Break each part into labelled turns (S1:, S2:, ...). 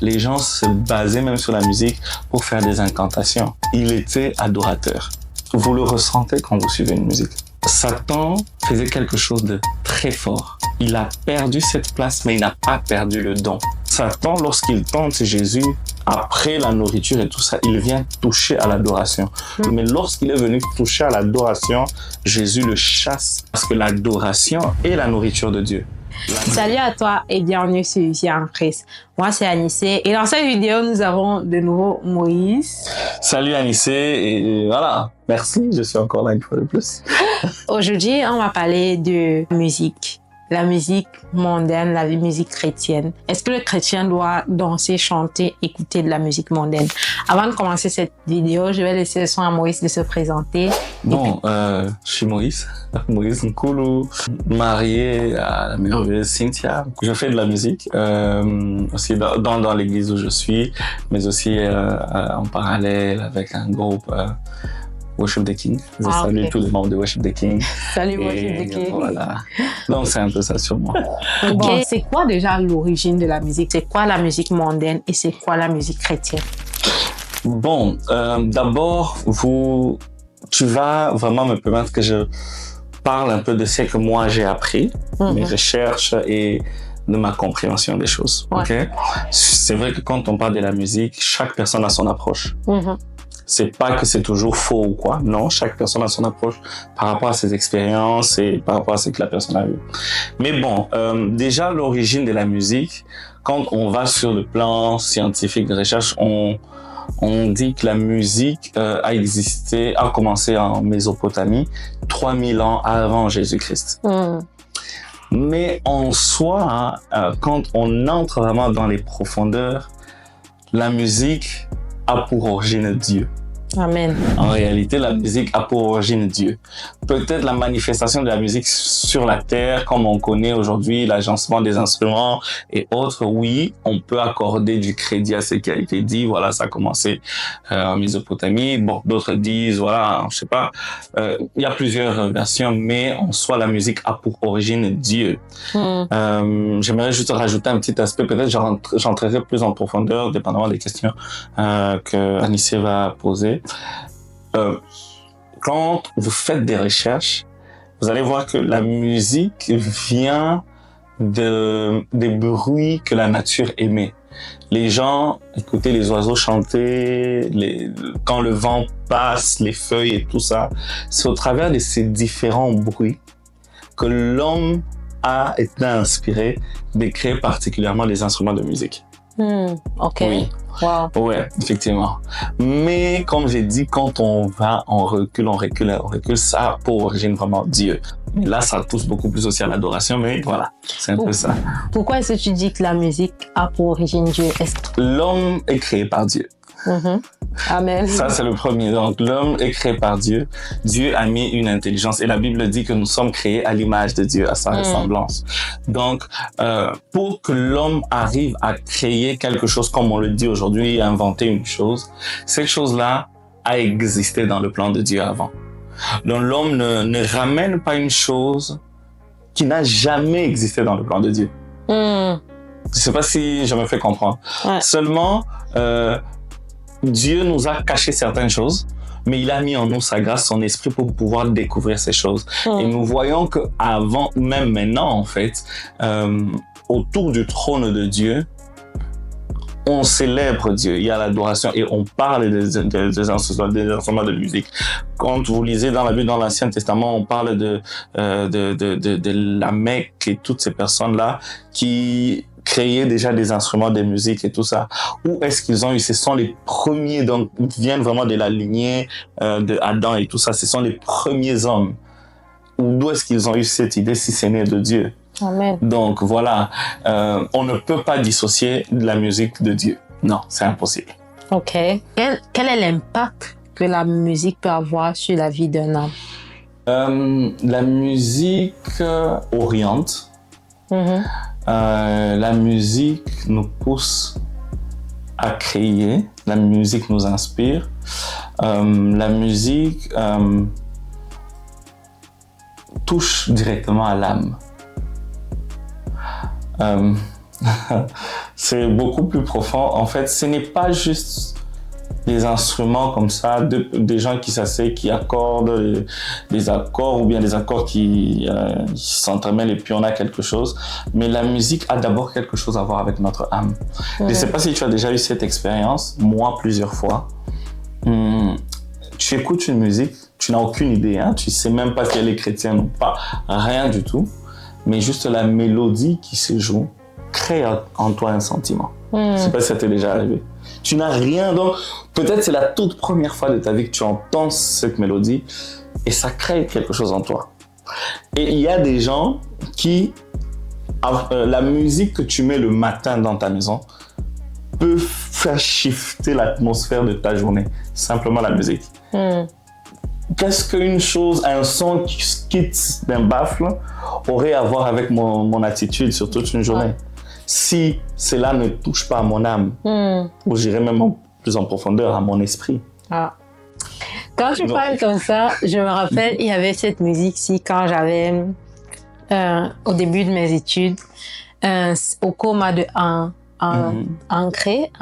S1: les gens se basaient même sur la musique pour faire des incantations. Il était adorateur. Vous le ressentez quand vous suivez une musique. Satan faisait quelque chose de très fort. Il a perdu cette place, mais il n'a pas perdu le don. Satan, lorsqu'il tente Jésus, après la nourriture et tout ça, il vient toucher à l'adoration. Mais lorsqu'il est venu toucher à l'adoration, Jésus le chasse parce que l'adoration est la nourriture de Dieu.
S2: Salut à toi et bienvenue sur Ici en Christ. Moi, c'est Anissé et dans cette vidéo, nous avons de nouveau Moïse.
S1: Salut Anissé et voilà, merci, je suis encore là une fois de plus.
S2: Aujourd'hui, on va parler de musique. La musique mondaine, la musique chrétienne. Est-ce que le chrétien doit danser, chanter, écouter de la musique mondaine? Avant de commencer cette vidéo, je vais laisser le soin à Moïse de se présenter.
S1: Bon, je suis Moïse Nkulu, marié à la merveilleuse Cynthia. Je fais de la musique, aussi dans l'église où je suis, mais aussi en parallèle avec un groupe Worship the King. Je salue tous les membres de Worship the King.
S2: Salut Worship the King.
S1: Voilà. Donc c'est un peu ça sur moi.
S2: Bon, c'est quoi déjà l'origine de la musique? C'est quoi la musique mondaine et c'est quoi la musique chrétienne?
S1: Bon, d'abord, tu vas vraiment me permettre que je parle un peu de ce que moi j'ai appris, mes recherches et de ma compréhension des choses.
S2: Ouais.
S1: Okay? C'est vrai que quand on parle de la musique, chaque personne a son approche. C'est pas que c'est toujours faux ou quoi. Non, chaque personne a son approche par rapport à ses expériences et par rapport à ce que la personne a vu. Mais bon, déjà l'origine de la musique, quand on va sur le plan scientifique de recherche, on dit que la musique a commencé en Mésopotamie 3000 ans avant Jésus-Christ. Mais en soi, quand on entre vraiment dans les profondeurs, la musique a pour origine Dieu.
S2: Amen.
S1: En réalité, la musique a pour origine Dieu. Peut-être la manifestation de la musique sur la terre, comme on connaît aujourd'hui, l'agencement des instruments et autres, oui, on peut accorder du crédit à ce qui a été dit. Voilà, ça a commencé en Mésopotamie. Bon, d'autres disent, voilà, je sais pas. Il y a plusieurs versions, mais en soi, la musique a pour origine Dieu. J'aimerais juste rajouter un petit aspect. Peut-être j'entrerai plus en profondeur, dépendamment des questions que Anissé va poser. Quand vous faites des recherches, vous allez voir que la musique vient des bruits que la nature émet. Les gens écoutaient les oiseaux chanter, quand le vent passe, les feuilles et tout ça. C'est au travers de ces différents bruits que l'homme a été inspiré de créer particulièrement des instruments de musique.
S2: Ok.
S1: Oui.
S2: Wow.
S1: Ouais, effectivement. Mais comme j'ai dit, quand on recule, ça a pour origine vraiment Dieu. Mais là, ça touche beaucoup plus aussi à l'adoration, mais voilà, c'est un peu ça.
S2: Pourquoi est-ce que tu dis que la musique a pour origine Dieu?
S1: L'homme est créé par Dieu.
S2: Amen.
S1: Ça, c'est le premier. Donc, l'homme est créé par Dieu. Dieu a mis une intelligence. Et la Bible dit que nous sommes créés à l'image de Dieu, à sa ressemblance. Donc, pour que l'homme arrive à créer quelque chose, comme on le dit aujourd'hui, inventer une chose, cette chose-là a existé dans le plan de Dieu avant. Donc, l'homme ne ramène pas une chose qui n'a jamais existé dans le plan de Dieu. Je sais pas si je me fais comprendre.
S2: Ouais.
S1: Seulement, Dieu nous a caché certaines choses, mais il a mis en nous sa grâce, son esprit pour pouvoir découvrir ces choses. Et nous voyons que avant, même maintenant en fait, autour du trône de Dieu, on célèbre Dieu. Il y a l'adoration et on parle des instruments de musique. Quand vous lisez dans la Bible, dans l'Ancien Testament, on parle de la Mecque et toutes ces personnes-là qui créer déjà des instruments de musique et tout ça. Où est-ce qu'ils ont eu? Ce sont les premiers, donc ils viennent vraiment de la lignée de Adam et tout ça. Ce sont les premiers hommes. D'où est-ce qu'ils ont eu cette idée si c'est né de Dieu?
S2: Amen.
S1: Donc voilà, on ne peut pas dissocier de la musique de Dieu. Non, c'est impossible.
S2: Ok. Quel est l'impact que la musique peut avoir sur la vie d'un homme?
S1: La musique oriente. La musique nous pousse à créer, la musique nous inspire, la musique touche directement à l'âme. c'est beaucoup plus profond. En fait, ce n'est pas juste des instruments comme ça, des gens qui s'asseyent, qui accordent des accords ou bien des accords qui s'entremêlent et puis on a quelque chose. Mais la musique a d'abord quelque chose à voir avec notre âme. Je ne sais pas si tu as déjà eu cette expérience, moi plusieurs fois. Tu écoutes une musique, tu n'as aucune idée, hein, tu ne sais même pas si elle est chrétienne ou pas, rien du tout. Mais juste la mélodie qui se joue crée en toi un sentiment. Je ne sais pas si ça t'est déjà arrivé. Tu n'as rien, donc peut-être c'est la toute première fois de ta vie que tu entends cette mélodie et ça crée quelque chose en toi. Et il y a des gens qui, la musique que tu mets le matin dans ta maison peut faire shifter l'atmosphère de ta journée. Simplement la musique. Qu'est-ce qu'une chose, un son qui quitte d'un baffle aurait à voir avec mon attitude sur toute une journée? Si cela ne touche pas à mon âme, ou j'irais même plus en profondeur à mon esprit.
S2: Quand tu parles comme ça, je me rappelle, il y avait cette musique-ci quand j'avais, au début de mes études, au coma de Ancré,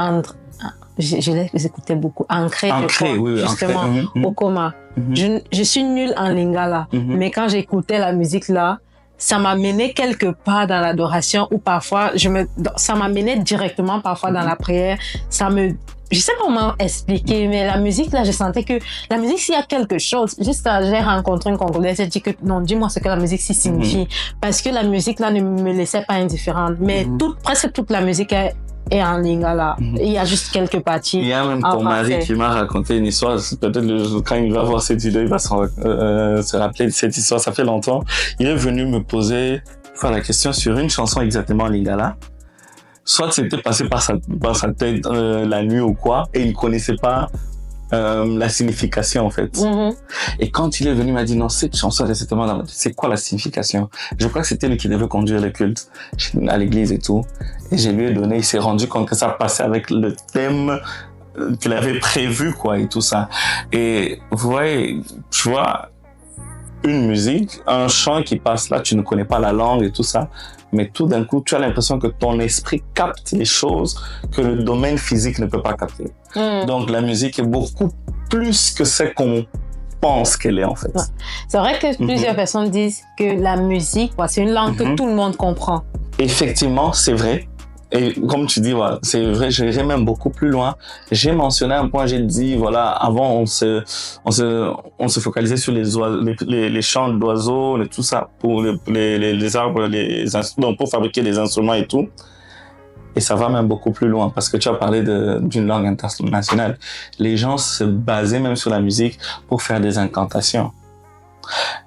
S2: je les écoutais beaucoup. Ancré,
S1: oui,
S2: justement, au coma. Je suis nulle en lingala, mais quand j'écoutais la musique là, ça m'amenait quelque part dans l'adoration ou parfois ça m'amenait directement parfois dans la prière. Je sais pas comment expliquer, mais la musique là, je sentais que la musique, s'il y a quelque chose, juste j'ai rencontré une Congolaise, elle dit que non, dis-moi ce que la musique signifie, parce que la musique là ne me laissait pas indifférente. Mais presque toute la musique est en lingala. Il y a juste quelques parties.
S1: Il y a même ton mari qui m'a raconté une histoire. Peut-être quand il va voir cette vidéo, il va se rappeler de cette histoire. Ça fait longtemps. Il est venu me poser la question sur une chanson exactement en lingala. Soit c'était passé par sa tête la nuit ou quoi, et il connaissait pas la signification en fait. Et quand il est venu, il m'a dit non, cette chanson c'est quoi la signification? Je crois que c'était lui qui devait conduire le culte à l'église et tout. Et je lui ai donné, il s'est rendu compte que ça passait avec le thème qu'il avait prévu quoi et tout ça. Et vous voyez, tu vois, une musique, un chant qui passe là, tu ne connais pas la langue et tout ça. Mais tout d'un coup, tu as l'impression que ton esprit capte les choses que le domaine physique ne peut pas capter. Donc, la musique est beaucoup plus que ce qu'on pense qu'elle est, en fait.
S2: C'est vrai que plusieurs personnes disent que la musique, c'est une langue que tout le monde comprend.
S1: Effectivement, c'est vrai. Et comme tu dis, voilà, c'est vrai, j'irais même beaucoup plus loin. J'ai mentionné un point, j'ai dit, voilà, avant, on se focalisait sur les chants d'oiseaux, tout ça, pour les arbres, pour fabriquer des instruments et tout. Et ça va même beaucoup plus loin, parce que tu as parlé d'une langue internationale. Les gens se basaient même sur la musique pour faire des incantations.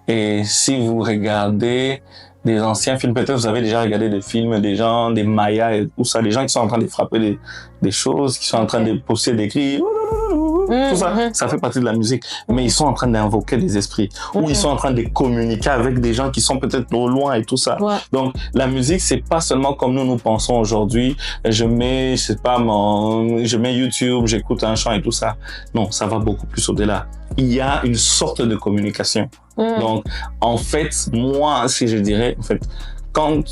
S1: Et si vous regardez des anciens films, peut-être vous avez déjà regardé des films des gens, des Mayas et tout ça, des gens qui sont en train de frapper des choses, qui sont en train de pousser des cris, tout ça, ça fait partie de la musique. Mais ils sont en train d'invoquer des esprits, ou ils sont en train de communiquer avec des gens qui sont peut-être au loin et tout ça. Donc, la musique, c'est pas seulement comme nous pensons aujourd'hui, je mets YouTube, j'écoute un chant et tout ça. Non, ça va beaucoup plus au-delà. Il y a une sorte de communication. Donc, en fait, moi, si je dirais, en fait, quand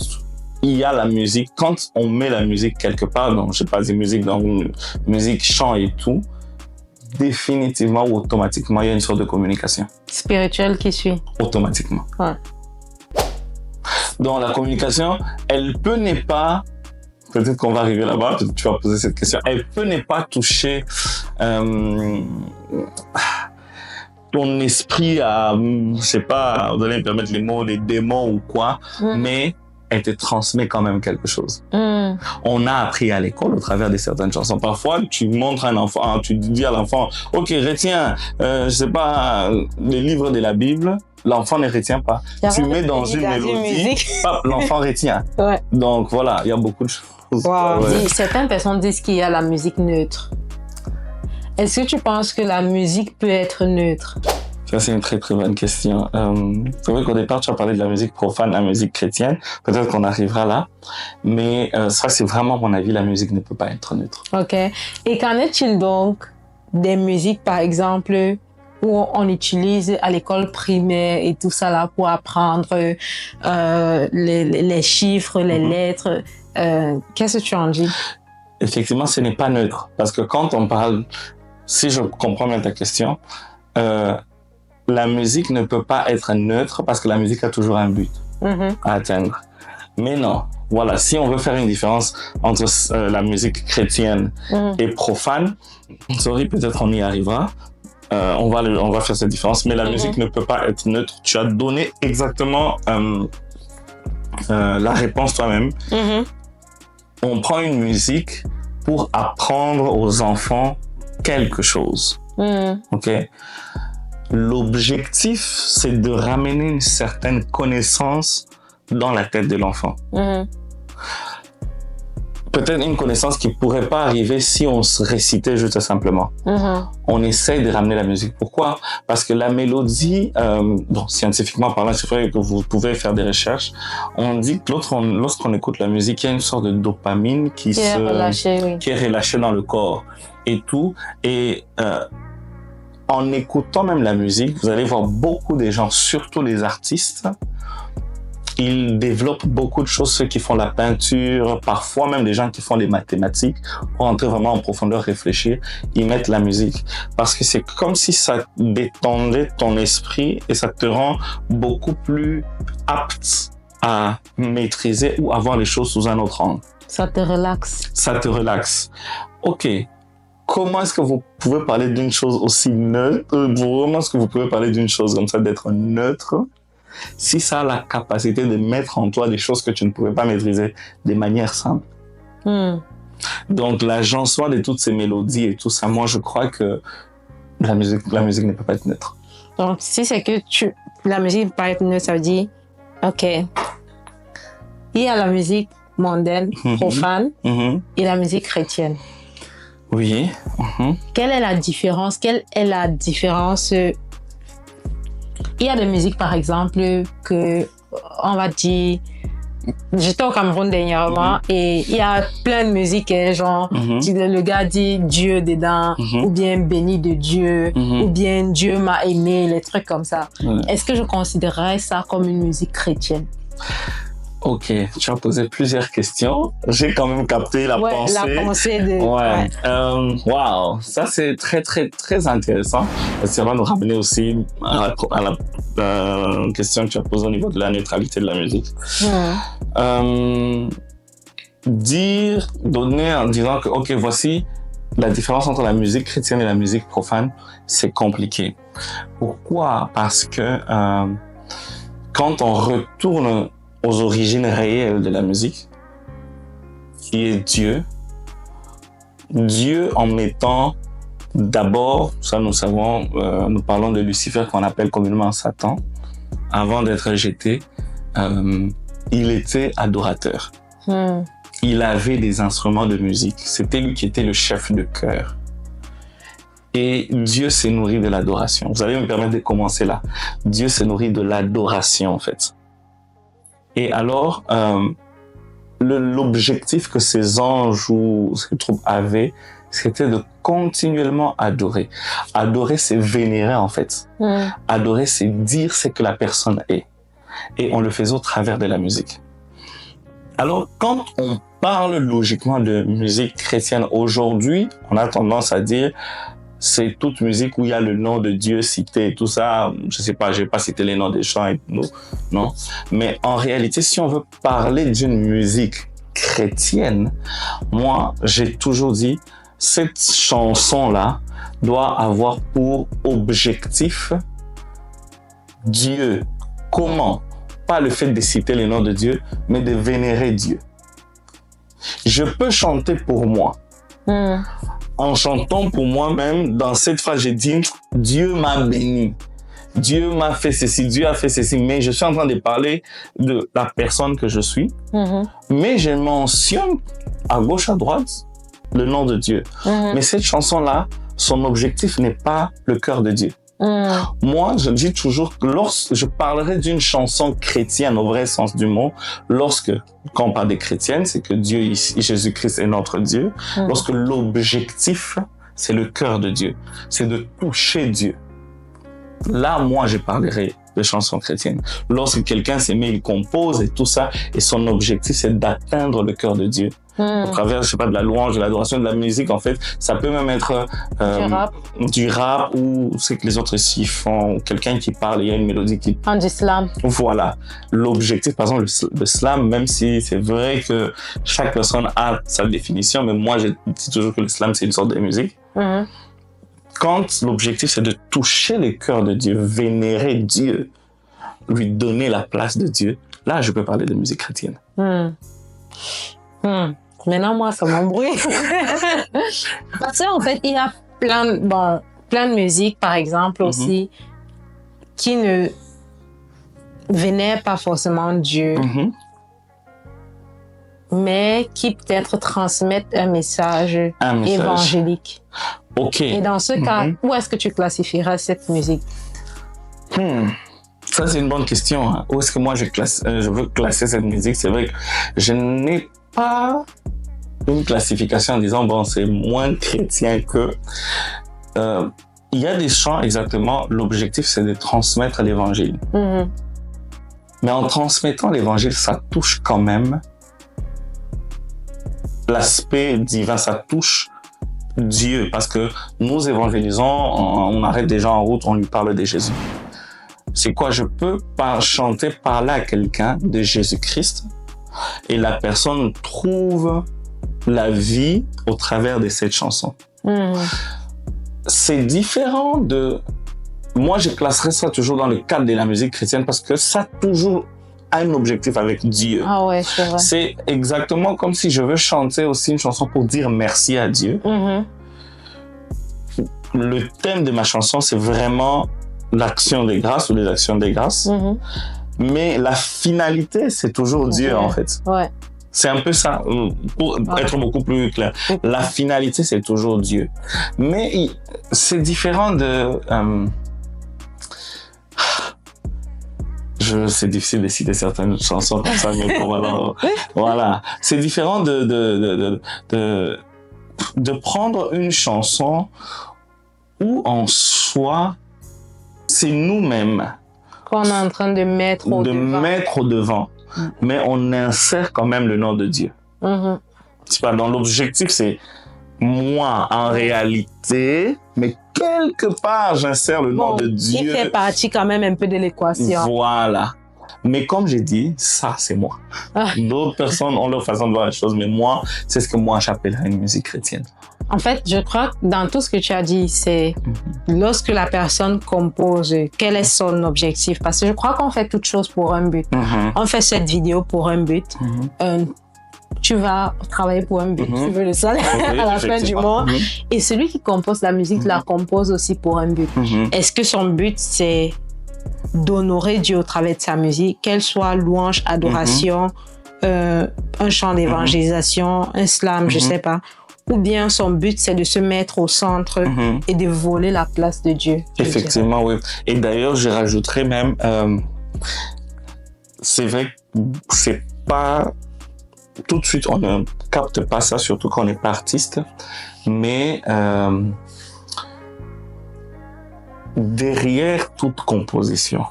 S1: il y a la musique, quand on met la musique quelque part, donc, je sais pas, des musiques, dans musique, chant et tout, définitivement ou automatiquement, il y a une sorte de communication.
S2: Spirituelle qui suit.
S1: Automatiquement. Donc, la communication, elle peut ne pas, peut-être qu'on va arriver là-bas, tu vas poser cette question, elle peut ne pas toucher, ton esprit à, je sais pas, vous allez me permettre les mots, les démons ou quoi, mais elle te transmet quand même quelque chose. On a appris à l'école au travers de certaines chansons. Parfois, tu montres un enfant, tu dis à l'enfant, ok, retiens, je sais pas, les livres de la Bible. L'enfant ne retient pas. Tu mets dans une mélodie, l'enfant retient. Donc voilà, il y a beaucoup de choses.
S2: Certaines personnes disent qu'il y a la musique neutre. Est-ce que tu penses que la musique peut être neutre?
S1: Ça, c'est une très très bonne question. C'est vrai qu'au départ, tu as parlé de la musique profane, la musique chrétienne. Peut-être qu'on arrivera là. Mais ça, c'est vraiment mon avis. La musique ne peut pas être neutre.
S2: OK. Et qu'en est-il donc des musiques, par exemple, où on utilise à l'école primaire et tout ça là pour apprendre les chiffres, les lettres? Qu'est-ce que tu en dis?
S1: effectivement, ce n'est pas neutre. Parce que quand on parle, si je comprends bien ta question, la musique ne peut pas être neutre parce que la musique a toujours un but à atteindre. Mais non, voilà, si on veut faire une différence entre la musique chrétienne et profane, sorry, peut-être on y arrivera. On va faire cette différence, mais la musique ne peut pas être neutre. Tu as donné exactement la réponse toi-même. On prend une musique pour apprendre aux enfants quelque chose. Ok? L'objectif, c'est de ramener une certaine connaissance dans la tête de l'enfant. Peut-être une connaissance qui pourrait pas arriver si on se récitait juste simplement. On essaye de ramener la musique. Pourquoi? Parce que la mélodie, scientifiquement parlant, c'est vrai que vous pouvez faire des recherches, on dit que lorsqu'on écoute la musique, il y a une sorte de dopamine qui est relâchée dans le corps et tout. Et en écoutant même la musique, vous allez voir beaucoup de gens, surtout les artistes, ils développent beaucoup de choses, ceux qui font la peinture, parfois même des gens qui font les mathématiques, pour entrer vraiment en profondeur, réfléchir, ils mettent la musique. Parce que c'est comme si ça détendait ton esprit et ça te rend beaucoup plus apte à maîtriser ou à voir les choses sous un autre angle.
S2: Ça te relaxe.
S1: Ça te relaxe. Ok. Comment est-ce que vous pouvez parler d'une chose aussi neutre? Comment est-ce que vous pouvez parler d'une chose comme ça, d'être neutre, si ça a la capacité de mettre en toi des choses que tu ne pouvais pas maîtriser de manière simple? Donc, l'agencement de toutes ces mélodies et tout ça, moi, je crois que la musique ne peut pas être neutre.
S2: Donc, si c'est que la musique ne peut pas être neutre, ça veut dire, OK, il y a la musique mondaine, profane, et la musique chrétienne.
S1: Oui.
S2: Quelle est la différence? Il y a des musiques, par exemple, que, on va dire, j'étais au Cameroun dernièrement et il y a plein de musiques, genre, le gars dit Dieu dedans, ou bien béni de Dieu, ou bien Dieu m'a aimé, les trucs comme ça. Est-ce que je considérerais ça comme une musique chrétienne?
S1: Ok, tu as posé plusieurs questions. J'ai quand même capté la pensée.
S2: La pensée de...
S1: Wow, ça c'est très très très intéressant. Ça va nous ramener aussi à la question que tu as posée au niveau de la neutralité de la musique. Donner en disant que ok, voici la différence entre la musique chrétienne et la musique profane, c'est compliqué. Pourquoi? Parce que quand on retourne aux origines réelles de la musique, qui est Dieu. Dieu en mettant d'abord, ça nous savons, nous parlons de Lucifer qu'on appelle communément Satan, avant d'être jeté, il était adorateur. Il avait des instruments de musique. C'était lui qui était le chef de chœur. Et Dieu s'est nourri de l'adoration. Vous allez me permettre de commencer là. Dieu s'est nourri de l'adoration en fait. Et alors, l'objectif que ces anges ou ces troupes avaient, c'était de continuellement adorer. Adorer, c'est vénérer en fait. Adorer, c'est dire ce que la personne est. Et on le faisait au travers de la musique. Alors, quand on parle logiquement de musique chrétienne aujourd'hui, on a tendance à dire c'est toute musique où il y a le nom de Dieu cité et tout ça. Je sais pas, je vais pas citer les noms des chants et tout, non. Mais en réalité, si on veut parler d'une musique chrétienne, moi, j'ai toujours dit, cette chanson-là doit avoir pour objectif Dieu. Comment? Pas le fait de citer les noms de Dieu, mais de vénérer Dieu. Je peux chanter pour moi. En chantant pour moi-même, dans cette phrase, j'ai dit « Dieu m'a béni ». Dieu m'a fait ceci, Dieu a fait ceci, mais je suis en train de parler de la personne que je suis. Mais je mentionne à gauche, à droite, le nom de Dieu. Mais cette chanson-là, son objectif n'est pas le cœur de Dieu. Moi, je dis toujours que lorsque je parlerai d'une chanson chrétienne au vrai sens du mot, quand on parle des chrétiennes, c'est que Dieu, Jésus-Christ est notre Dieu. Lorsque l'objectif, c'est le cœur de Dieu, c'est de toucher Dieu. Là, moi, je parlerai de chansons chrétiennes. Lorsque quelqu'un s'est mis, il compose et tout ça, et son objectif, c'est d'atteindre le cœur de Dieu. Au travers, je sais pas, de la louange, de l'adoration, de la musique, en fait. Ça peut même être du rap ou c'est que les autres ici font quelqu'un qui parle, il y a une mélodie qui...
S2: Du slam.
S1: Voilà. L'objectif, par exemple, le slam, même si c'est vrai que chaque personne a sa définition, mais moi, je dis toujours que le slam, c'est une sorte de musique. Quand l'objectif, c'est de toucher le cœur de Dieu, vénérer Dieu, lui donner la place de Dieu, là, je peux parler de musique chrétienne.
S2: Maintenant, moi, ça m'embrouille. Parce qu'en fait, il y a plein de musiques, par exemple, aussi, qui ne vénèrent pas forcément Dieu, mais qui peut-être transmettent un message évangélique.
S1: OK.
S2: Et dans ce cas, où est-ce que tu classifierais cette musique?
S1: Ça, c'est une bonne question. Hein. Où est-ce que moi, je veux classer cette musique? C'est vrai que je n'ai pas une classification en disant, bon, c'est moins chrétien que... Il y a des chants, exactement, l'objectif, c'est de transmettre l'évangile. Mais en transmettant l'évangile, ça touche quand même l'aspect divin, ça touche Dieu, parce que nous évangélisons, on arrête des gens en route, on lui parle de Jésus. C'est quoi? Je peux chanter, parler à quelqu'un de Jésus-Christ et la personne trouve la vie au travers de cette chanson. C'est différent de... Moi, je classerais ça toujours dans le cadre de la musique chrétienne parce que ça a toujours un objectif avec Dieu.
S2: Ah ouais, c'est vrai.
S1: C'est exactement comme si je veux chanter aussi une chanson pour dire merci à Dieu. Le thème de ma chanson, c'est vraiment l'action des grâces ou les actions des grâces. Mais la finalité, c'est toujours Dieu, en fait.
S2: Ouais.
S1: C'est un peu ça, pour être beaucoup plus clair. La finalité, c'est toujours Dieu. Mais c'est différent de... c'est difficile de citer certaines chansons comme ça, mais voilà. C'est différent de prendre une chanson où en soi, c'est nous-mêmes
S2: qu'on est en train de mettre au devant.
S1: Mais on insère quand même le nom de Dieu. C'est pas dans l'objectif, c'est moi en réalité, mais quelque part j'insère le nom de Dieu.
S2: Il fait partie quand même un peu de l'équation.
S1: Voilà. Mais comme j'ai dit, ça c'est moi. D'autres personnes ont leur façon de voir les choses, mais moi, c'est ce que moi j'appellerais une musique chrétienne.
S2: En fait, je crois que dans tout ce que tu as dit, c'est lorsque la personne compose, quel est son objectif? Parce que je crois qu'on fait toute chose pour un but. On fait cette vidéo pour un but. Tu vas travailler pour un but. Tu veux le salaire à la fin du mois. Et celui qui compose la musique la compose aussi pour un but. Est-ce que son but, c'est d'honorer Dieu au travers de sa musique, qu'elle soit louange, adoration, un chant d'évangélisation, un slam, je sais pas. Ou bien son but, c'est de se mettre au centre et de voler la place de Dieu.
S1: Effectivement, oui. Et d'ailleurs, je rajouterais même, c'est vrai que c'est pas... Tout de suite, on ne capte pas ça, surtout quand on n'est pas artiste. Mais derrière toute composition,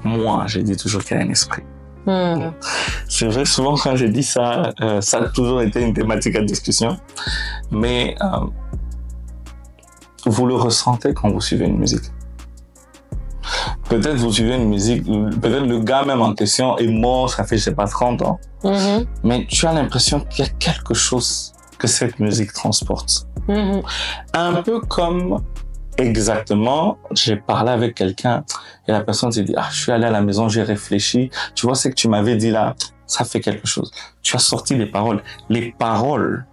S1: moi, je dis toujours qu'il y a un esprit. C'est vrai, souvent quand je dis ça, ça a toujours été une thématique à discussion. Mais vous le ressentez quand vous suivez une musique. Peut-être vous suivez une musique, peut-être le gars même en question est mort, ça fait je sais pas 30 ans. Mais tu as l'impression qu'il y a quelque chose que cette musique transporte. Un peu comme exactement, j'ai parlé avec quelqu'un et la personne s'est dit, je suis allé à la maison, j'ai réfléchi, tu vois ce que tu m'avais dit là, ça fait quelque chose. Tu as sorti les paroles. Les paroles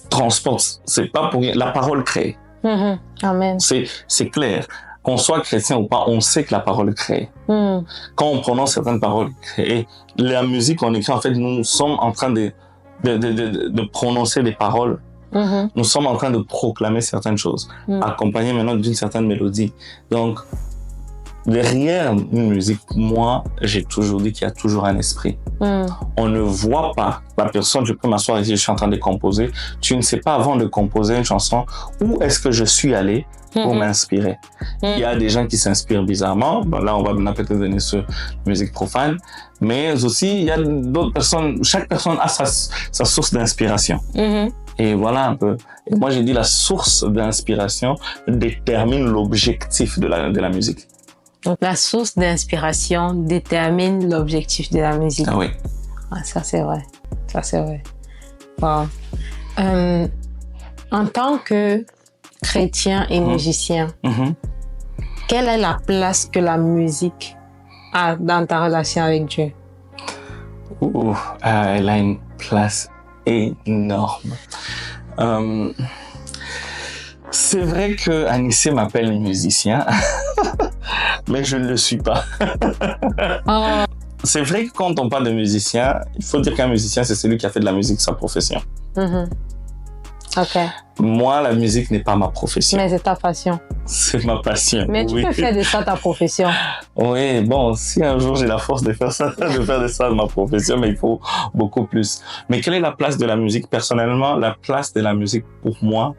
S1: transportent, c'est pas pour rien, la parole crée.
S2: Amen.
S1: C'est clair. Qu'on soit chrétien ou pas, on sait que la parole crée. Quand on prononce certaines paroles créées, la musique qu'on écrit, en fait, nous sommes en train de prononcer des paroles. Nous sommes en train de proclamer certaines choses, accompagnées maintenant d'une certaine mélodie. Donc, derrière une musique, moi, j'ai toujours dit qu'il y a toujours un esprit. On ne voit pas la personne, je peux m'asseoir ici, je suis en train de composer. Tu ne sais pas avant de composer une chanson où est-ce que je suis allé pour m'inspirer. Il y a des gens qui s'inspirent bizarrement. Bon, là, on va peut-être donner sur la musique profane. Mais aussi, il y a d'autres personnes, chaque personne a sa source d'inspiration. Et voilà un peu. Et moi, j'ai dit la source d'inspiration détermine l'objectif de la musique.
S2: Donc, la source d'inspiration détermine l'objectif de la musique.
S1: Ah oui.
S2: Ah, ça, c'est vrai. Ça, c'est vrai. Wow. En tant que chrétien et musicien, quelle est la place que la musique a dans ta relation avec Dieu?
S1: Elle a une place énorme. C'est vrai que Anissé m'appelle musicien, mais je ne le suis pas. C'est vrai que quand on parle de musicien, il faut dire qu'un musicien, c'est celui qui a fait de la musique sa profession.
S2: Ok.
S1: Moi, la musique n'est pas ma profession.
S2: Mais c'est ta passion.
S1: C'est ma passion.
S2: Mais tu peux faire de ça ta profession.
S1: Oui, bon, si un jour j'ai la force de faire ça, de faire de ça ma profession, mais il faut beaucoup plus. Mais quelle est la place de la musique? Personnellement, la place de la musique pour moi,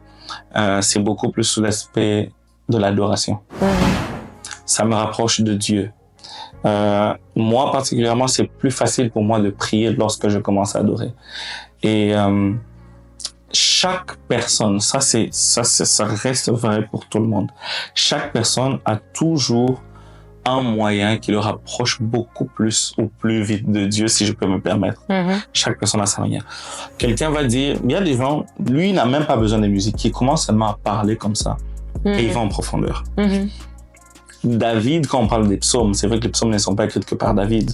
S1: c'est beaucoup plus sous l'aspect de l'adoration. Ça me rapproche de Dieu. Moi, particulièrement, c'est plus facile pour moi de prier lorsque je commence à adorer. Et chaque personne, ça reste vrai pour tout le monde. Chaque personne a toujours un moyen qui le rapproche beaucoup plus ou plus vite de Dieu, si je peux me permettre. Chaque personne a sa manière. Quelqu'un va dire, il y a des gens, lui, il n'a même pas besoin de musique, qui commence seulement à parler comme ça, et il va en profondeur. David, quand on parle des psaumes, c'est vrai que les psaumes ne sont pas écrits que par David,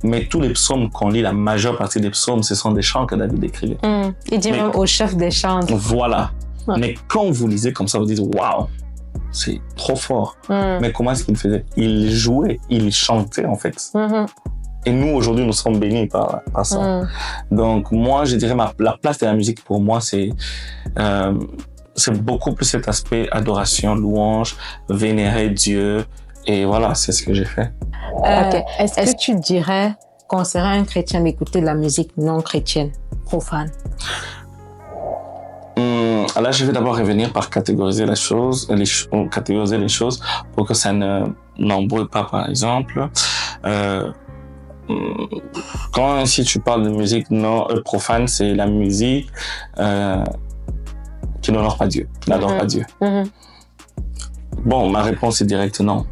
S1: mais tous les psaumes qu'on lit, la majeure partie des psaumes, ce sont des chants que David écrivait.
S2: Il dit même au chef des chants.
S1: Voilà. Mais quand vous lisez comme ça, vous dites, waouh, c'est trop fort. Mais comment est-ce qu'il faisait? Il jouait, il chantait en fait. Et nous, aujourd'hui, nous sommes bénis par ça. Donc moi, je dirais la place de la musique pour moi, c'est beaucoup plus cet aspect adoration, louange, vénérer Dieu. Et voilà, c'est ce que j'ai fait.
S2: Est-ce que tu dirais qu'on serait un chrétien d'écouter de la musique non chrétienne, profane?
S1: Là, je vais d'abord revenir par catégoriser les choses pour que ça n'embrouille pas, par exemple. Si tu parles de musique non profane, c'est la musique qui n'honore pas Dieu, qui n'adore pas Dieu. Bon, ma réponse est directe, non.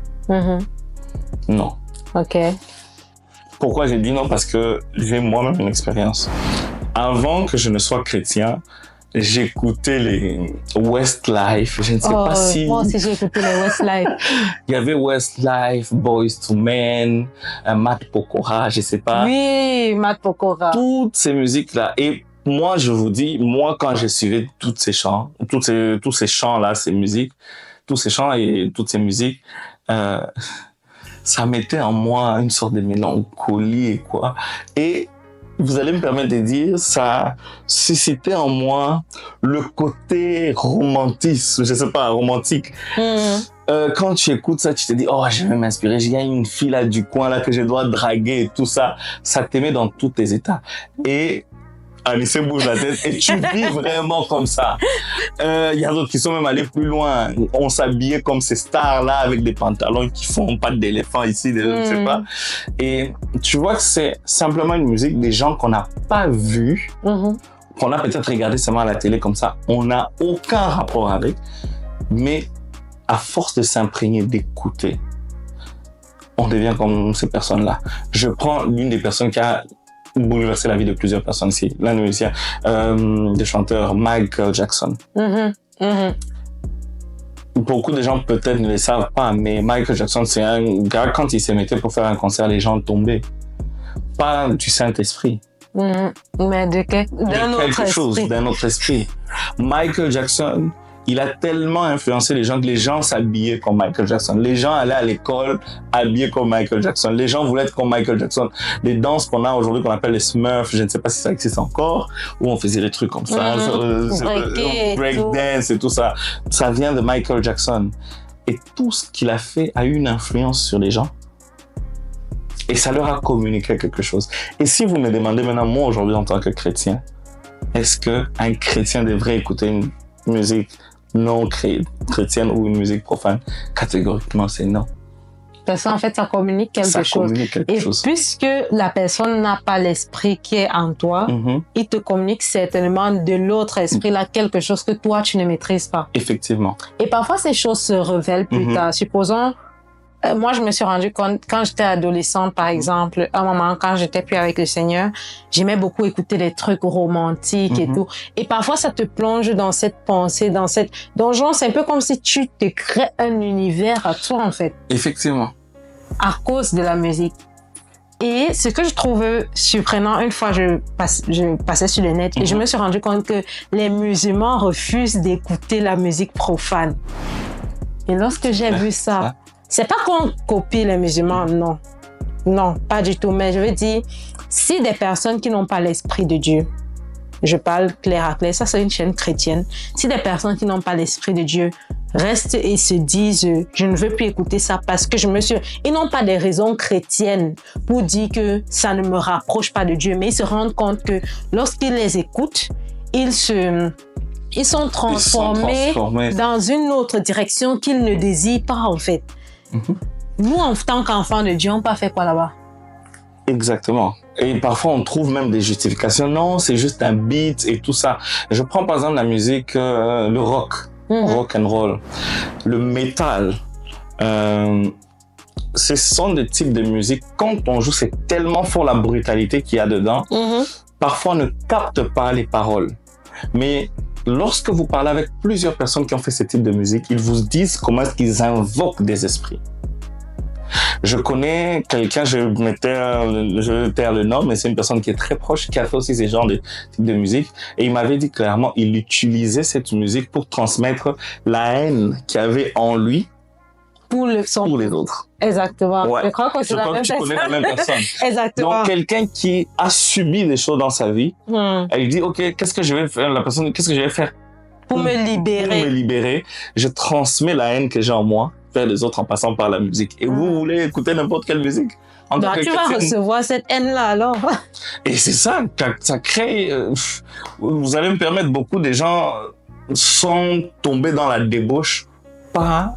S1: Non.
S2: Ok.
S1: Pourquoi j'ai dit non? Parce que j'ai moi-même une expérience. Avant que je ne sois chrétien, j'écoutais les Westlife. Je ne sais pas si...
S2: Moi aussi, j'ai écouté les Westlife.
S1: Il y avait Westlife, Boys to Men, Matt Pokora, je ne sais pas.
S2: Oui, Matt Pokora.
S1: Toutes ces musiques-là. Et moi, je vous dis, quand je suivais tous ces chants, tous ces chants-là, tous ces chants et toutes ces musiques, ça mettait en moi une sorte de mélancolie et quoi. Et vous allez me permettre de dire, ça suscitait en moi le côté romantique. Quand tu écoutes ça, tu te dis, oh, je vais m'inspirer, il y a une fille là du coin là que je dois draguer et tout ça. Ça te met dans tous tes états. Et Anissé bouge la tête et tu vis vraiment comme ça. Il y a d'autres qui sont même allés plus loin. On s'habillait comme ces stars-là avec des pantalons qui font pas d'éléphant ici, je sais pas. Et tu vois que c'est simplement une musique des gens qu'on n'a pas vus, qu'on a peut-être regardé seulement à la télé comme ça. On n'a aucun rapport avec. Mais à force de s'imprégner, d'écouter, on devient comme ces personnes-là. Je prends l'une des personnes qui a bouleversé la vie de plusieurs personnes ici. L'un de musiciens, des chanteurs, Michael Jackson. Beaucoup de gens peut-être ne le savent pas, mais Michael Jackson, c'est un gars, quand il se mettait pour faire un concert, les gens tombaient. Pas du Saint-Esprit.
S2: Mais de quelque chose,
S1: d'un autre esprit. Michael Jackson, il a tellement influencé les gens que les gens s'habillaient comme Michael Jackson. Les gens allaient à l'école habillés comme Michael Jackson. Les gens voulaient être comme Michael Jackson. Les danses qu'on a aujourd'hui, qu'on appelle les Smurfs, je ne sais pas si ça existe encore, où on faisait des trucs comme ça, breakdance et tout ça. Ça vient de Michael Jackson. Et tout ce qu'il a fait a eu une influence sur les gens. Et ça leur a communiqué quelque chose. Et si vous me demandez maintenant, moi aujourd'hui en tant que chrétien, est-ce qu'un chrétien devrait écouter une musique non chrétienne ou une musique profane? Catégoriquement, c'est non.
S2: Parce qu'en fait, ça communique quelque chose. Et puisque la personne n'a pas l'esprit qui est en toi, il te communique certainement de l'autre esprit là quelque chose que toi, tu ne maîtrises pas.
S1: Effectivement.
S2: Et parfois, ces choses se révèlent plus tard. Supposons, moi, je me suis rendu compte, quand j'étais adolescente, par exemple, un moment, quand j'étais plus avec le Seigneur, j'aimais beaucoup écouter des trucs romantiques et tout. Et parfois, ça te plonge dans cette pensée, donc, genre, c'est un peu comme si tu te crées un univers à toi, en fait.
S1: Effectivement.
S2: À cause de la musique. Et ce que je trouve surprenant, une fois, je passais sur le net et je me suis rendu compte que les musulmans refusent d'écouter la musique profane. Et lorsque j'ai vu ça, c'est pas qu'on copie les musulmans, non. Non, pas du tout. Mais je veux dire, si des personnes qui n'ont pas l'esprit de Dieu, je parle clair à clair, ça c'est une chaîne chrétienne, si des personnes qui n'ont pas l'esprit de Dieu restent et se disent je ne veux plus écouter ça parce que ils n'ont pas des raisons chrétiennes pour dire que ça ne me rapproche pas de Dieu, mais ils se rendent compte que lorsqu'ils les écoutent, ils sont transformés dans une autre direction qu'ils ne désirent pas en fait. Nous, en tant qu'enfants de Dieu, on n'a pas fait quoi là-bas?
S1: Exactement. Et parfois, on trouve même des justifications. Non, c'est juste un beat et tout ça. Je prends par exemple la musique, le rock, rock and roll, le metal. Ce sont des types de musique. Quand on joue, c'est tellement fort la brutalité qu'il y a dedans. Parfois, on ne capte pas les paroles. Mais lorsque vous parlez avec plusieurs personnes qui ont fait ce type de musique, ils vous disent comment est-ce qu'ils invoquent des esprits. Je connais quelqu'un, je vais taire le nom, mais c'est une personne qui est très proche, qui a fait aussi ces genres de type de musique. Et il m'avait dit clairement, il utilisait cette musique pour transmettre la haine qu'il y avait en lui pour les autres.
S2: Exactement.
S1: Ouais.
S2: Je crois que c'est la même personne.
S1: Tu connais la même personne.
S2: Exactement.
S1: Donc, quelqu'un qui a subi des choses dans sa vie, elle dit, OK, qu'est-ce que je vais faire?
S2: Pour me libérer.
S1: Je transmets la haine que j'ai en moi vers les autres en passant par la musique. Et vous voulez écouter n'importe quelle musique?
S2: Tu vas recevoir cette haine-là, alors.
S1: Et c'est ça crée... vous allez me permettre, beaucoup de gens sont tombés dans la débauche, pas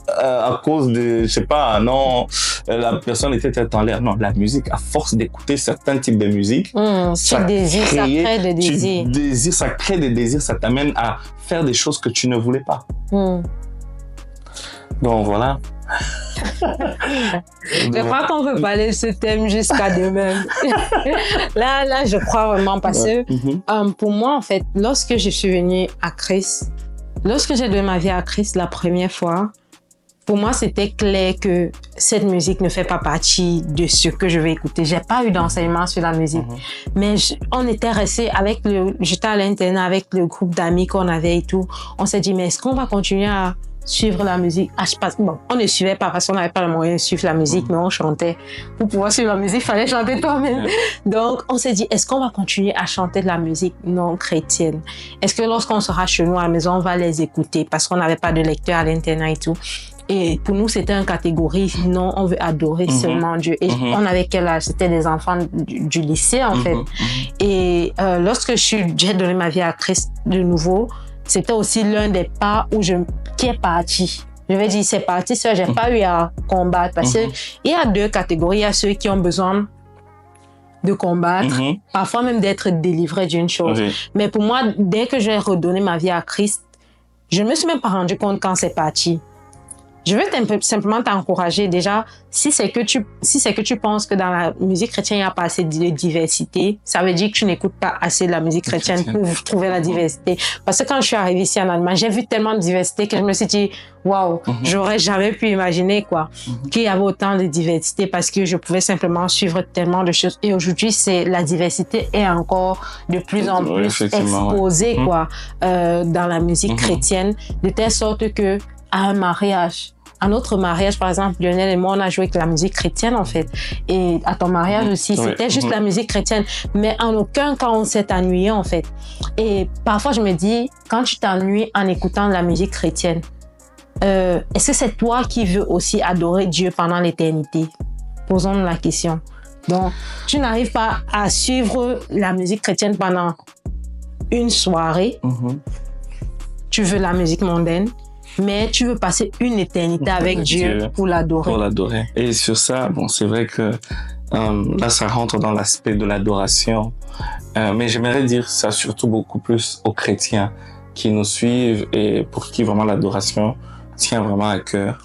S1: à cause de, je sais pas, non, la personne était tête en l'air. Non, la musique, à force d'écouter certains types de musique,
S2: ça crée des désirs.
S1: Ça crée des désirs, ça t'amène à faire des choses que tu ne voulais pas. Donc voilà.
S2: Je crois qu'on peut parler de ce thème jusqu'à demain. là, je crois vraiment parce que pour moi, en fait, lorsque je suis venue à Christ, lorsque j'ai donné ma vie à Christ la première fois, pour moi, c'était clair que cette musique ne fait pas partie de ce que je vais écouter. J'ai pas eu d'enseignement sur la musique. Mais on était restés j'étais à l'internat avec le groupe d'amis qu'on avait et tout. On s'est dit, mais est-ce qu'on va continuer à suivre la musique? On ne suivait pas parce qu'on n'avait pas le moyen de suivre la musique, mais on chantait. Pour pouvoir suivre la musique, il fallait chanter toi-même. Donc, on s'est dit, est-ce qu'on va continuer à chanter de la musique non chrétienne? Est-ce que lorsqu'on sera chez nous à la maison, on va les écouter parce qu'on n'avait pas de lecteur à l'internat et tout? Et pour nous, c'était une catégorie, non, on veut adorer seulement Dieu. Et on avait quel âge? C'était des enfants du lycée, en fait. Et lorsque j'ai donné ma vie à Christ de nouveau, c'était aussi l'un des pas qui est parti. Je vais dire, c'est parti, ça, j'ai pas eu à combattre. Parce qu'il y a deux catégories. Il y a ceux qui ont besoin de combattre, parfois même d'être délivrés d'une chose. Mais pour moi, dès que j'ai redonné ma vie à Christ, je ne me suis même pas rendu compte quand c'est parti. Je veux simplement t'encourager déjà, si c'est que tu penses que dans la musique chrétienne, il n'y a pas assez de diversité, ça veut dire que tu n'écoutes pas assez de la musique chrétienne pour trouver la diversité. Parce que quand je suis arrivée ici en Allemagne, j'ai vu tellement de diversité que je me suis dit, waouh, j'aurais jamais pu imaginer, qu'il y avait autant de diversité parce que je pouvais simplement suivre tellement de choses. Et aujourd'hui, la diversité est encore de plus en plus exposée, dans la musique chrétienne, de telle sorte que, à notre mariage, par exemple, Lionel et moi, on a joué avec la musique chrétienne, en fait. Et à ton mariage aussi, c'était juste la musique chrétienne. Mais en aucun cas, on s'est ennuyé, en fait. Et parfois, je me dis, quand tu t'ennuies en écoutant de la musique chrétienne, est-ce que c'est toi qui veux aussi adorer Dieu pendant l'éternité? Posons-nous la question. Donc, tu n'arrives pas à suivre la musique chrétienne pendant une soirée. Tu veux la musique mondaine, mais tu veux passer une éternité avec Dieu pour l'adorer.
S1: Pour l'adorer. Et sur ça, bon, c'est vrai que là, ça rentre dans l'aspect de l'adoration. Mais j'aimerais dire ça surtout beaucoup plus aux chrétiens qui nous suivent et pour qui vraiment l'adoration tient vraiment à cœur.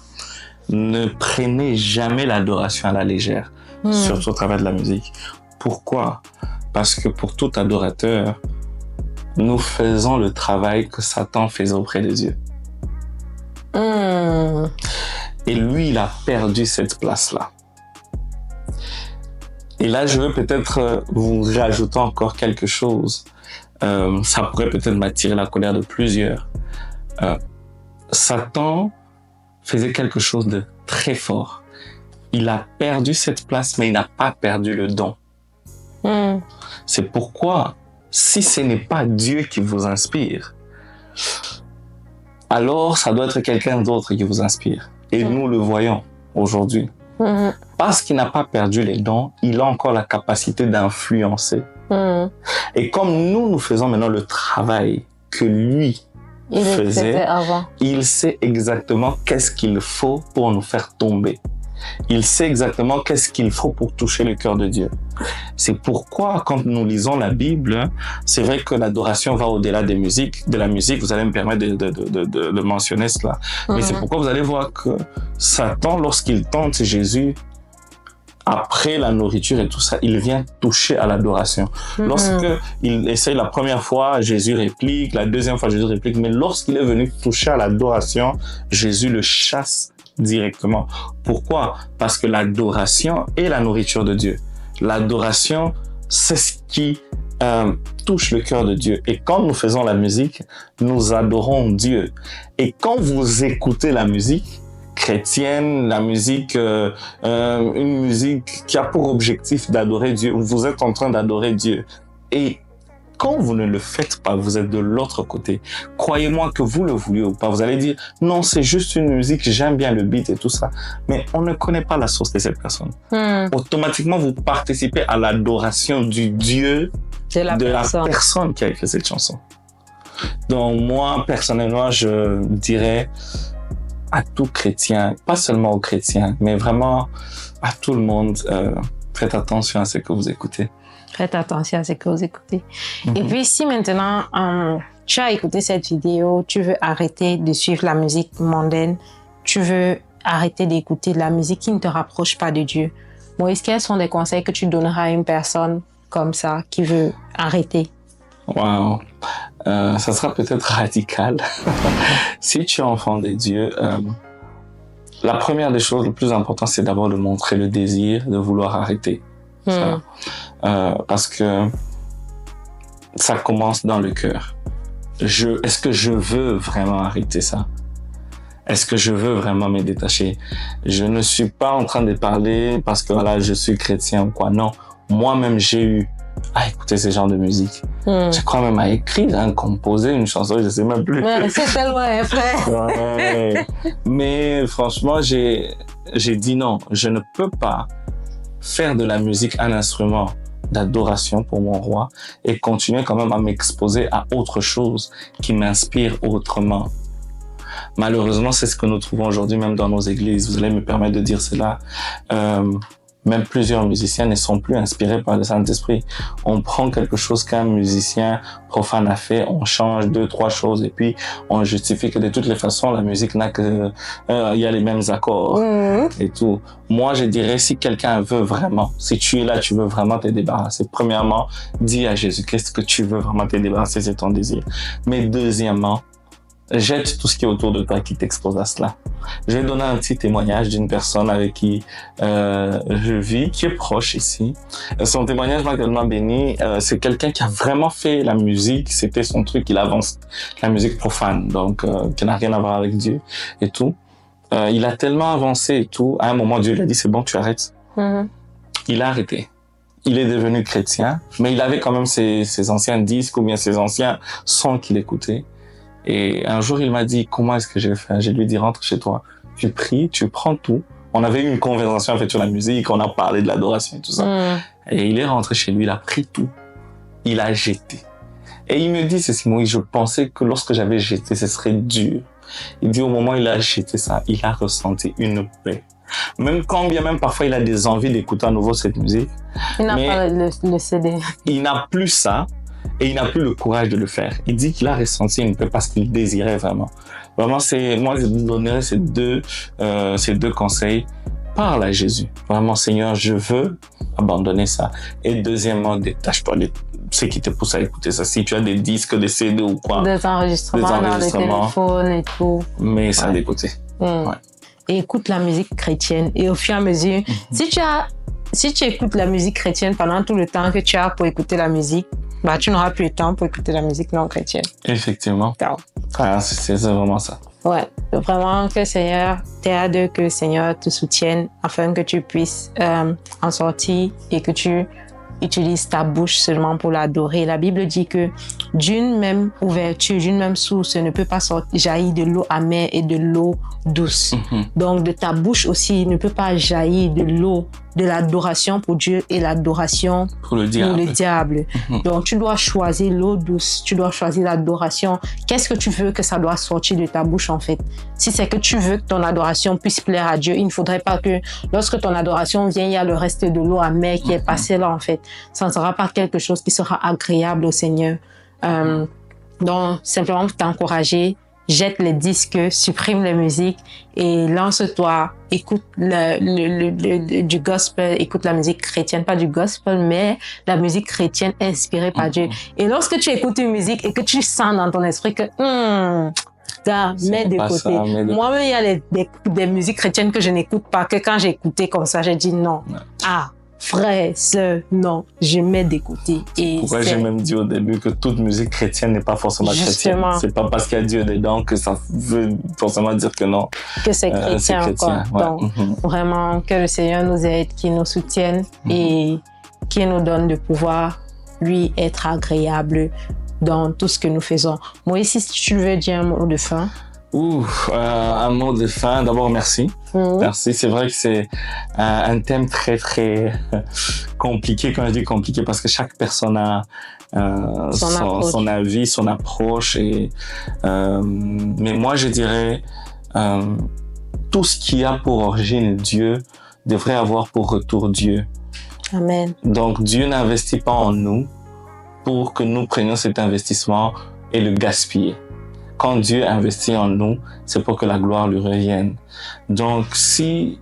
S1: Ne prenez jamais l'adoration à la légère, surtout au travers de la musique. Pourquoi? Parce que pour tout adorateur, nous faisons le travail que Satan faisait auprès de Dieu. Et lui, il a perdu cette place-là. Et là, je veux peut-être vous rajouter encore quelque chose. Ça pourrait peut-être m'attirer la colère de plusieurs. Satan faisait quelque chose de très fort. Il a perdu cette place, mais il n'a pas perdu le don. C'est pourquoi, si ce n'est pas Dieu qui vous inspire, alors ça doit être quelqu'un d'autre qui vous inspire. Et nous le voyons aujourd'hui. Parce qu'il n'a pas perdu les dons, il a encore la capacité d'influencer. Et comme nous faisons maintenant le travail que lui faisait, il sait exactement qu'est-ce qu'il faut pour nous faire tomber. Il sait exactement qu'est-ce qu'il faut pour toucher le cœur de Dieu. C'est pourquoi, quand nous lisons la Bible, c'est vrai que l'adoration va au-delà de la musique. Vous allez me permettre de mentionner cela. Mais c'est pourquoi vous allez voir que Satan, lorsqu'il tente Jésus, après la nourriture et tout ça, il vient toucher à l'adoration. Lorsque il essaye la première fois, Jésus réplique, la deuxième fois, Jésus réplique, mais lorsqu'il est venu toucher à l'adoration, Jésus le chasse directement. Pourquoi? Parce que l'adoration est la nourriture de Dieu. L'adoration, c'est ce qui touche le cœur de Dieu. Et quand nous faisons la musique, nous adorons Dieu. Et quand vous écoutez la musique chrétienne, la musique, une musique qui a pour objectif d'adorer Dieu, vous êtes en train d'adorer Dieu. Et quand vous ne le faites pas, vous êtes de l'autre côté. Croyez-moi que vous le vouliez ou pas, vous allez dire, non, c'est juste une musique, j'aime bien le beat et tout ça. Mais on ne connaît pas la source de cette personne. Automatiquement, vous participez à l'adoration du Dieu de la personne qui a écrit cette chanson. Donc moi, personnellement, je dirais à tout chrétien, pas seulement aux chrétiens, mais vraiment à tout le monde, faites attention à ce que vous écoutez.
S2: Faites attention à ce que vous écoutez. Et puis, si maintenant, tu as écouté cette vidéo, tu veux arrêter de suivre la musique mondaine, tu veux arrêter d'écouter de la musique qui ne te rapproche pas de Dieu, Moïse, quels sont des conseils que tu donneras à une personne comme ça qui veut arrêter?
S1: Wow. Ça sera peut-être radical. Si tu es enfant de Dieu, la première des choses, le plus important, c'est d'abord de montrer le désir de vouloir arrêter. Ça. Parce que ça commence dans le cœur. Est-ce que je veux vraiment arrêter ça? Est-ce que je veux vraiment me détacher? Je ne suis pas en train de parler parce que voilà, je suis chrétien ou quoi. Non, moi-même, j'ai eu à écouter ce genre de musique. Je crois même à écrire, à composer une chanson, je sais même plus.
S2: Ouais, c'est tellement vrai, frère.
S1: Ouais. Mais franchement, j'ai dit non, je ne peux pas faire de la musique un instrument d'adoration pour mon roi et continuer quand même à m'exposer à autre chose qui m'inspire autrement. Malheureusement, c'est ce que nous trouvons aujourd'hui même dans nos églises. Vous allez me permettre de dire cela. Même plusieurs musiciens ne sont plus inspirés par le Saint-Esprit. On prend quelque chose qu'un musicien profane a fait, on change 2-3 choses et puis on justifie que de toutes les façons, la musique n'a que, il y a les mêmes accords et tout. Moi, je dirais, si quelqu'un veut vraiment, si tu es là, tu veux vraiment te débarrasser. Premièrement, dis à Jésus-Christ que tu veux vraiment te débarrasser, c'est ton désir. Mais deuxièmement, jette tout ce qui est autour de toi qui t'expose à cela. Je vais donner un petit témoignage d'une personne avec qui je vis, qui est proche ici. Son témoignage m'a tellement béni. C'est quelqu'un qui a vraiment fait la musique. C'était son truc, il avance. La musique profane, donc qui n'a rien à voir avec Dieu et tout. Il a tellement avancé et tout. À un moment, Dieu lui a dit, c'est bon, tu arrêtes. Il a arrêté. Il est devenu chrétien, mais il avait quand même ses anciens disques ou bien ses anciens sons qu'il écoutait. Et un jour, il m'a dit, comment est-ce que je vais faire? Je lui ai dit, rentre chez toi. Tu pries, tu prends tout. On avait eu une conversation en fait sur la musique, on a parlé de l'adoration et tout ça. Et il est rentré chez lui, il a pris tout. Il a jeté. Et il me dit, ceci, Moïse, je pensais que lorsque j'avais jeté, ce serait dur. Il dit, au moment où il a jeté ça, il a ressenti une paix. Même quand bien même parfois il a des envies d'écouter à nouveau cette musique.
S2: Il n'a pas le CD.
S1: Il n'a plus ça et il n'a plus le courage de le faire. Il dit qu'il a ressenti une paix parce qu'il désirait vraiment. Vraiment, moi je vous donnerais ces deux conseils. Parle à Jésus. Vraiment, Seigneur, je veux abandonner ça. Et deuxièmement, détache-toi de ce qui te pousse à écouter ça. Si tu as des disques, des CD ou quoi.
S2: Des enregistrements dans le téléphone et tout.
S1: Mais ça de côté. Ouais.
S2: Et écoute la musique chrétienne. Et au fur et à mesure, si tu écoutes la musique chrétienne pendant tout le temps que tu as pour écouter la musique, bah, tu n'auras plus le temps pour écouter la musique non chrétienne.
S1: Effectivement. C'est vraiment ça.
S2: Ouais, vraiment que le Seigneur t'aide, que le Seigneur te soutienne afin que tu puisses en sortir et que tu utilises ta bouche seulement pour l'adorer. La Bible dit que d'une même ouverture, d'une même source ne peut pas jaillir de l'eau amère et de l'eau douce. Donc de ta bouche aussi ne peut pas jaillir de l'eau de l'adoration pour Dieu et l'adoration pour le diable. Donc tu dois choisir l'eau douce, tu dois choisir l'adoration. Qu'est-ce que tu veux que ça doit sortir de ta bouche en fait? Si c'est que tu veux que ton adoration puisse plaire à Dieu, il ne faudrait pas que lorsque ton adoration vient, il y a le reste de l'eau amère qui est passé là en fait. Ça ne sera pas quelque chose qui sera agréable au Seigneur. Donc simplement pour t'encourager, jette les disques, supprime les musiques et lance-toi, écoute du gospel, écoute la musique chrétienne, pas du gospel, mais la musique chrétienne inspirée par Dieu. Et lorsque tu écoutes une musique et que tu sens dans ton esprit que mets de côté. Moi-même, il y a des musiques chrétiennes que je n'écoute pas, que quand j'ai écouté comme ça, j'ai dit non. Frère, sœur, non, je mets de côté.
S1: Pourquoi j'ai même dit au début que toute musique chrétienne n'est pas forcément chrétienne. C'est pas parce qu'il y a Dieu dedans que ça veut forcément dire que non.
S2: Que c'est chrétien, quoi. Ouais. Donc, vraiment, que le Seigneur nous aide, qu'il nous soutienne et qu'il nous donne de pouvoir lui être agréable dans tout ce que nous faisons. Moïse, si tu veux dire un mot de fin.
S1: Un mot de fin. D'abord, merci. Merci. C'est vrai que c'est un thème très, très compliqué. Quand je dis compliqué, parce que chaque personne a son avis, son approche. Mais moi, je dirais, tout ce qui a pour origine Dieu devrait avoir pour retour Dieu.
S2: Amen.
S1: Donc, Dieu n'investit pas en nous pour que nous prenions cet investissement et le gaspiller. Quand Dieu investit en nous, c'est pour que la gloire lui revienne. Donc, si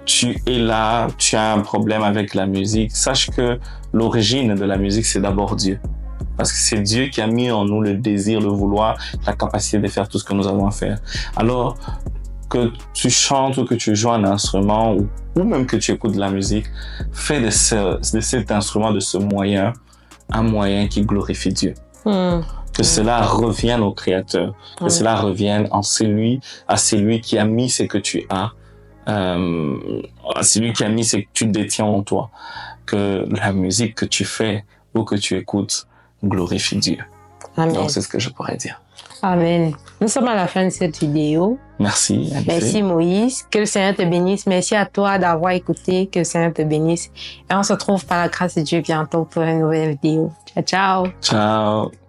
S1: tu es là, tu as un problème avec la musique, sache que l'origine de la musique, c'est d'abord Dieu. Parce que c'est Dieu qui a mis en nous le désir, le vouloir, la capacité de faire tout ce que nous avons à faire. Alors, que tu chantes ou que tu joues un instrument ou même que tu écoutes de la musique, fais de cet instrument, de ce moyen, un moyen qui glorifie Dieu. Que cela revienne au Créateur, que cela revienne à celui qui a mis ce que tu as, à celui qui a mis ce que tu détiens en toi. Que la musique que tu fais ou que tu écoutes glorifie Dieu. Amen. Donc c'est ce que je pourrais dire.
S2: Amen. Nous sommes à la fin de cette vidéo.
S1: Merci.
S2: Merci Moïse. Que le Seigneur te bénisse. Merci à toi d'avoir écouté. Que le Seigneur te bénisse. Et on se retrouve par la grâce de Dieu bientôt pour une nouvelle vidéo. Ciao, ciao.
S1: Ciao.